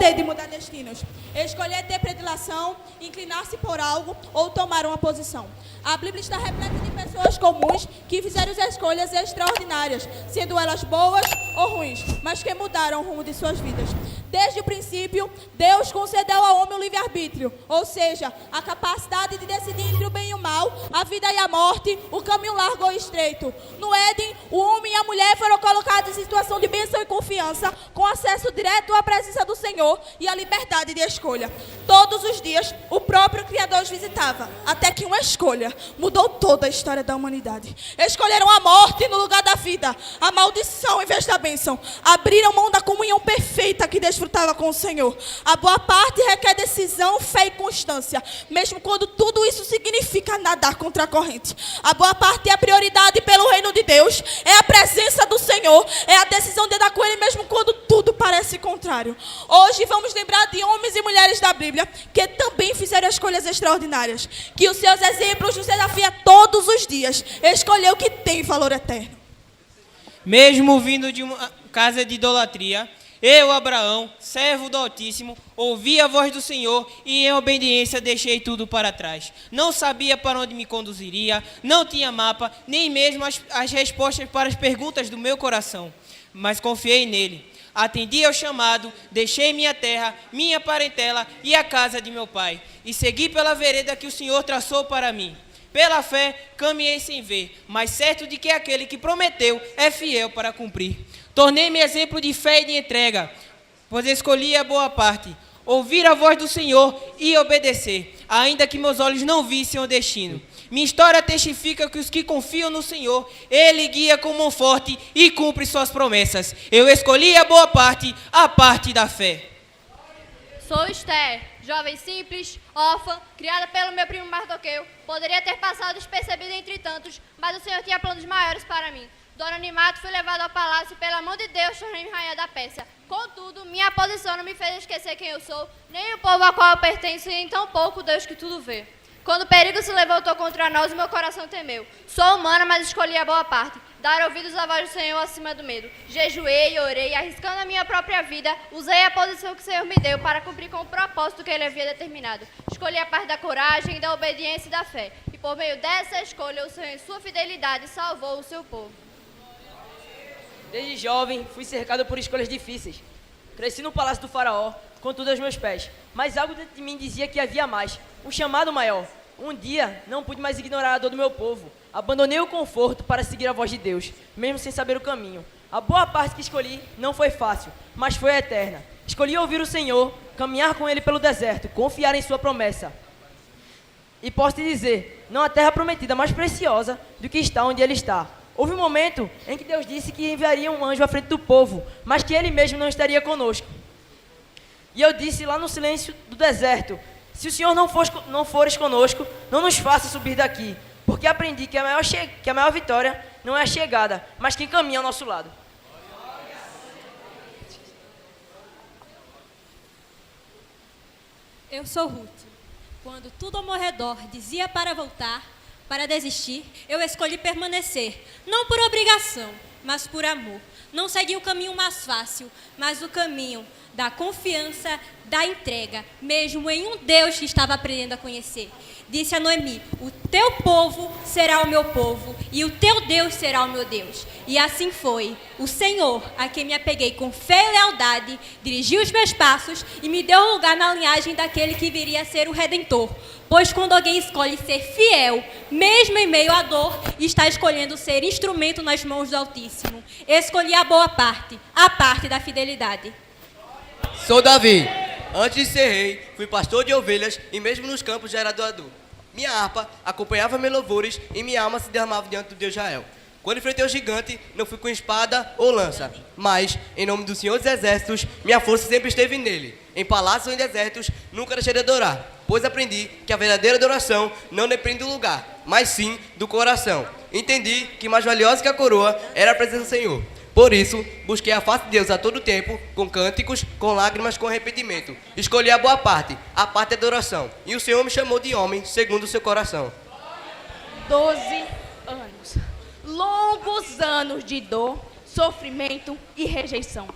poder de mudar destinos, escolher ter predileção, inclinar-se por algo ou tomar uma posição. A Bíblia está repleta de pessoas comuns que fizeram escolhas extraordinárias, sendo elas boas ou ruins, mas que mudaram o rumo de suas vidas. Desde o princípio, Deus concedeu ao homem o livre-arbítrio, ou seja, a capacidade de decidir entre o bem e o mal, a vida e a morte, o caminho largo ou estreito. No Éden, o homem e a mulher foram colocados em situação de bênção e confiança, com acesso direto à presença do Senhor e à liberdade de escolha. Todos os dias, o próprio Criador os visitava, até que uma escolha mudou toda a história da humanidade. Escolheram a morte no lugar da vida, a maldição em vez da bênção. Abriram mão da comunhão perfeita que desfrutava com o Senhor. A boa parte requer decisão, fé e constância, mesmo quando tudo isso significa nadar contra a corrente. A boa parte é a prioridade pelo reino de Deus, é a presença do Senhor, é a decisão de andar com Ele mesmo quando tudo parece contrário. Hoje vamos lembrar de homens e mulheres da Bíblia que também fizeram escolhas extraordinárias, que os seus exemplos nos desafiam todos os dias, escolher o que tem valor eterno. Mesmo vindo de uma casa de idolatria, eu, Abraão, servo do Altíssimo, ouvi a voz do Senhor e em obediência deixei tudo para trás. Não sabia para onde me conduziria, não tinha mapa, nem mesmo as respostas para as perguntas do meu coração, mas confiei nele. Atendi ao chamado, deixei minha terra, minha parentela e a casa de meu pai, e segui pela vereda que o Senhor traçou para mim. Pela fé, caminhei sem ver, mas certo de que aquele que prometeu é fiel para cumprir. Tornei-me exemplo de fé e de entrega, pois escolhi a boa parte, ouvir a voz do Senhor e obedecer, ainda que meus olhos não vissem o destino. Minha história testifica que os que confiam no Senhor, Ele guia com mão forte e cumpre suas promessas. Eu escolhi a boa parte, a parte da fé. Sou Esther, jovem simples, órfã, criada pelo meu primo Mardoqueu. Poderia ter passado despercebida entre tantos, mas o Senhor tinha planos maiores para mim. Do anonimato fui levado ao palácio e pela mão de Deus tornei-me rainha da Pérsia. Contudo, minha posição não me fez esquecer quem eu sou, nem o povo ao qual eu pertenço, e em tão pouco Deus que tudo vê. Quando o perigo se levantou contra nós, o meu coração temeu. Sou humana, mas escolhi a boa parte. Dar ouvidos à voz do Senhor acima do medo. Jejuei, orei, arriscando a minha própria vida, usei a posição que o Senhor me deu para cumprir com o propósito que Ele havia determinado. Escolhi a parte da coragem, da obediência e da fé. E por meio dessa escolha, o Senhor, em sua fidelidade, salvou o seu povo. Desde jovem, fui cercado por escolhas difíceis. Cresci no palácio do faraó, com tudo aos meus pés. Mas algo dentro de mim dizia que havia mais, um chamado maior. Um dia, não pude mais ignorar a dor do meu povo. Abandonei o conforto para seguir a voz de Deus, mesmo sem saber o caminho. A boa parte que escolhi não foi fácil, mas foi eterna. Escolhi ouvir o Senhor, caminhar com Ele pelo deserto, confiar em sua promessa. E posso te dizer, não há terra prometida mais preciosa do que está onde Ele está. Houve um momento em que Deus disse que enviaria um anjo à frente do povo, mas que Ele mesmo não estaria conosco. E eu disse lá no silêncio do deserto, se o Senhor não fores conosco, não nos faça subir daqui, porque aprendi que a maior vitória não é a chegada, mas quem caminha ao nosso lado. Eu sou Ruth. Quando tudo ao meu redor dizia para voltar, para desistir, eu escolhi permanecer, não por obrigação, mas por amor. Não segui o caminho mais fácil, mas o caminho da confiança, da entrega, mesmo em um Deus que estava aprendendo a conhecer. Disse a Noemi, o teu povo será o meu povo e o teu Deus será o meu Deus. E assim foi. O Senhor, a quem me apeguei com fé e lealdade, dirigiu os meus passos e me deu um lugar na linhagem daquele que viria a ser o Redentor. Pois quando alguém escolhe ser fiel, mesmo em meio à dor, está escolhendo ser instrumento nas mãos do Altíssimo. Escolhi a boa parte, a parte da fidelidade. Sou Davi. Antes de ser rei, fui pastor de ovelhas e mesmo nos campos já era doador. Minha harpa acompanhava meus louvores e minha alma se derramava diante do Deus de Israel. Quando enfrentei o gigante, não fui com espada ou lança, mas, em nome do Senhor dos Exércitos, minha força sempre esteve nele. Em palácios ou em desertos, nunca deixei de adorar, pois aprendi que a verdadeira adoração não depende do lugar, mas sim do coração. Entendi que mais valiosa que a coroa era a presença do Senhor. Por isso, busquei a face de Deus a todo tempo, com cânticos, com lágrimas, com arrependimento. Escolhi a boa parte, a parte da adoração. E o Senhor me chamou de homem, segundo o seu coração. 12 anos. Longos anos de dor, sofrimento e rejeição.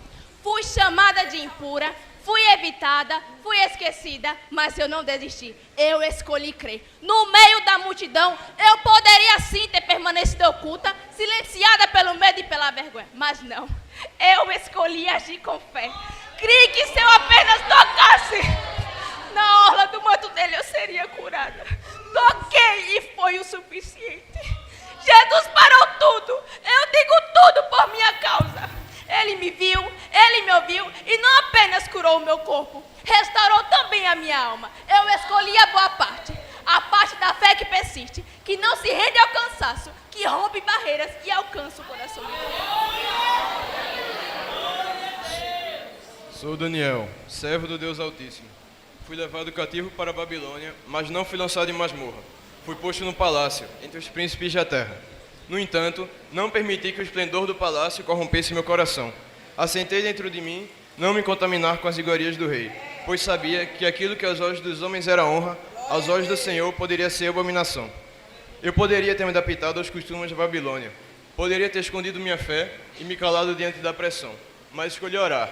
Fui chamada de impura, fui evitada, fui esquecida, mas eu não desisti. Eu escolhi crer. No meio da multidão, eu poderia sim ter permanecido oculta, silenciada pelo medo e pela vergonha. Mas não, eu escolhi agir com fé. Criei que se eu apenas tocasse na orla do manto dele, eu seria curada. Toquei e foi o suficiente. Jesus parou tudo. Eu digo tudo por minha causa. Ele me viu, ele me ouviu e não apenas curou o meu corpo, restaurou também a minha alma. Eu escolhi a boa parte, a parte da fé que persiste, que não se rende ao cansaço, que rompe barreiras e alcança o coração de Deus. Sou Daniel, servo do Deus Altíssimo. Fui levado cativo para a Babilônia, mas não fui lançado em masmorra. Fui posto no palácio, entre os príncipes da terra. No entanto, não permiti que o esplendor do palácio corrompesse meu coração. Assentei dentro de mim não me contaminar com as iguarias do rei, pois sabia que aquilo que aos olhos dos homens era honra, aos olhos do Senhor poderia ser abominação. Eu poderia ter me adaptado aos costumes da Babilônia, poderia ter escondido minha fé e me calado diante da pressão, mas escolhi orar.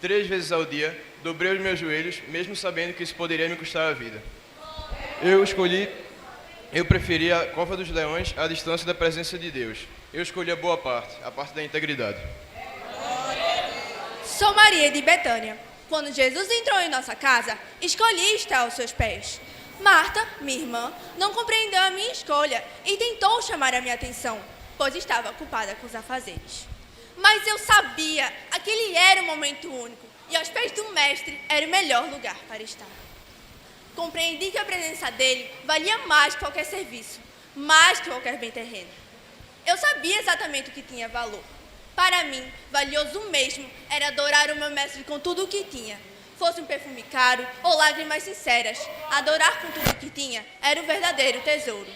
3 vezes ao dia, dobrei os meus joelhos, mesmo sabendo que isso poderia me custar a vida. Eu preferi a cova dos leões à distância da presença de Deus. Eu escolhi a boa parte, a parte da integridade. Sou Maria de Betânia. Quando Jesus entrou em nossa casa, escolhi estar aos seus pés. Marta, minha irmã, não compreendeu a minha escolha e tentou chamar a minha atenção, pois estava ocupada com os afazeres. Mas eu sabia, aquele era um momento único e aos pés do Mestre era o melhor lugar para estar. Compreendi que a presença dele valia mais que qualquer serviço, mais que qualquer bem terreno. Eu sabia exatamente o que tinha valor. Para mim, valioso mesmo era adorar o meu mestre com tudo o que tinha. Fosse um perfume caro ou lágrimas sinceras, adorar com tudo o que tinha era o verdadeiro tesouro.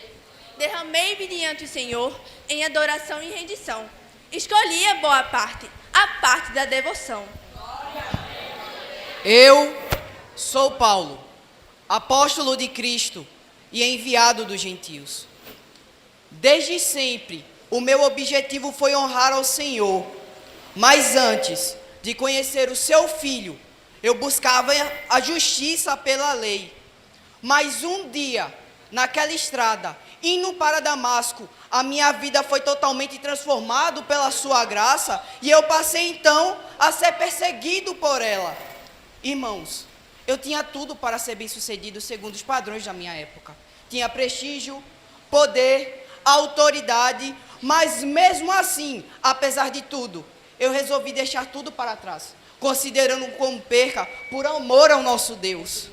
Derramei-me diante do Senhor em adoração e rendição. Escolhi a boa parte, a parte da devoção. Eu sou Paulo, apóstolo de Cristo e enviado dos gentios. Desde sempre, o meu objetivo foi honrar ao Senhor, mas antes de conhecer o seu Filho, eu buscava a justiça pela lei. Mas um dia, naquela estrada, indo para Damasco, a minha vida foi totalmente transformada pela sua graça e eu passei então a ser perseguido por ela. Irmãos, eu tinha tudo para ser bem-sucedido segundo os padrões da minha época. Tinha prestígio, poder, autoridade, mas mesmo assim, apesar de tudo, eu resolvi deixar tudo para trás, considerando como perca por amor ao nosso Deus.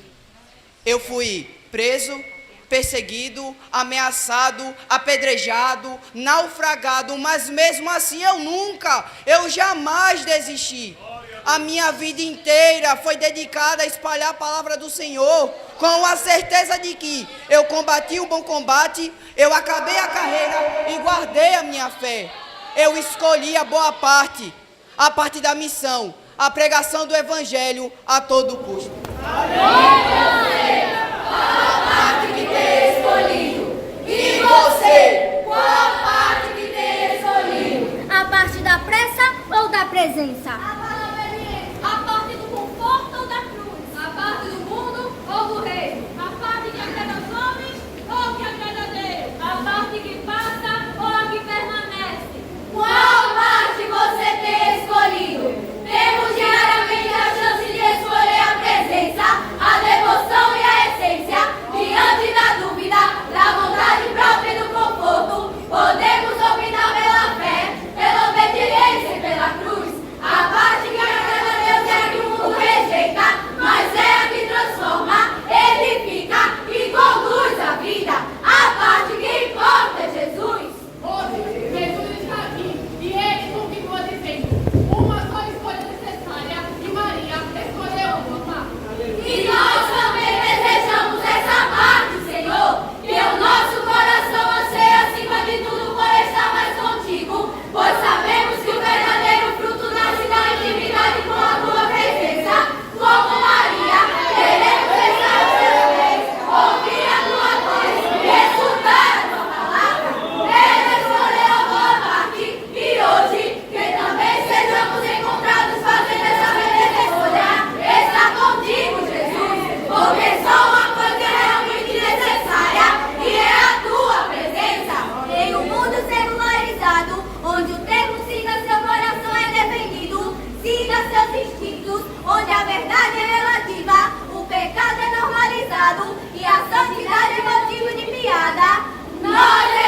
Eu fui preso, perseguido, ameaçado, apedrejado, naufragado, mas mesmo assim eu jamais desisti. A minha vida inteira foi dedicada a espalhar a palavra do Senhor, com a certeza de que eu combati o bom combate, eu acabei a carreira e guardei a minha fé. Eu escolhi a boa parte, a parte da missão, a pregação do Evangelho a todo custo. E você, qual a parte que tem escolhido? A parte da pressa ou da presença? A parte do conforto ou da cruz? A parte do mundo ou do reino? A parte que agrada aos homens ou que agrada a Deus? A parte que passa ou a que permanece? Qual parte você tem escolhido? Temos diariamente a chance de escolher a presença, a devoção e a essência. Diante da dúvida, da vontade própria e do conforto, podemos optar pela fé, pela obediência e pela cruz. A parte pecado e a santidade é motivo de piada. Nós